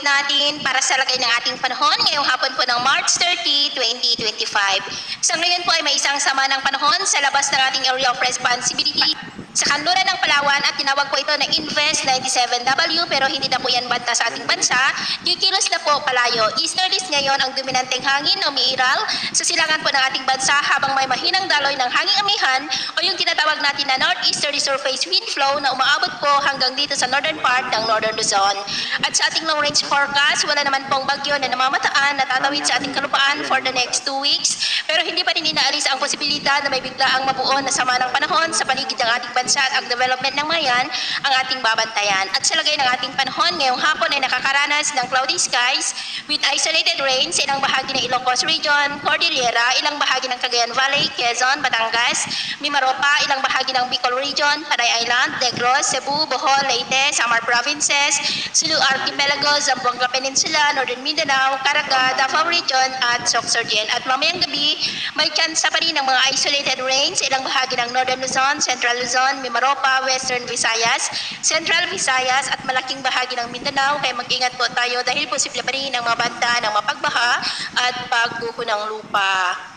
natin para sa lagay ng ating panahon ngayong hapon po ng March 30, 2025. Sa ngayon po ay may isang sama ng panahon sa labas ng ating area of responsibility sa kanluran ng Palawan at tinawag po ito na Invest 97W pero hindi na po yan banta sa ating bansa. Kikilos na po palayo. Easterlies ngayon ang dominanteng hangin na umiiral sa silangan po ng ating bansa habang may mahinang daloy ng hanging amihan o yung tinatawag natin na northeasterly surface wind flow na umaabot po hanggang dito sa northern part ng Northern Luzon. At sa ating long range forecast, wala naman pong bagyo na namamataan na tatawid sa ating kalupaan for the next 2 weeks pero hindi pa rin inaalis ang posibilidad na may biglaang mabuo na sama ng panahon sa paligid ng ating bansa at ang development ng mayan ang ating babantayan. At sa lagay ng ating panahon, ngayong hapon ay nakakaranas ng cloudy skies with isolated rain sa ilang bahagi ng Ilocos Region, Cordillera, ilang bahagi ng Cagayan Valley, Quezon, Batangas, Mimaropa, ilang bahagi ng Bicol Region, Panay Island, Negros, Cebu, Bohol, Leyte, Samar Provinces, Sulu Archipelago, Zamboanga Peninsula, Northern Mindanao, Caraga, Davao Region at Sorsogon. At mamayang gabi, may tsansa pa rin ng mga isolated rain sa ilang bahagi ng Northern Luzon, Central Luzon, Mimaropa, Western Visayas, Central Visayas at malaking bahagi ng Mindanao. Kaya mag-ingat po tayo dahil posible pa rin ang mabanta ng mapagbaha at pagguho ng lupa.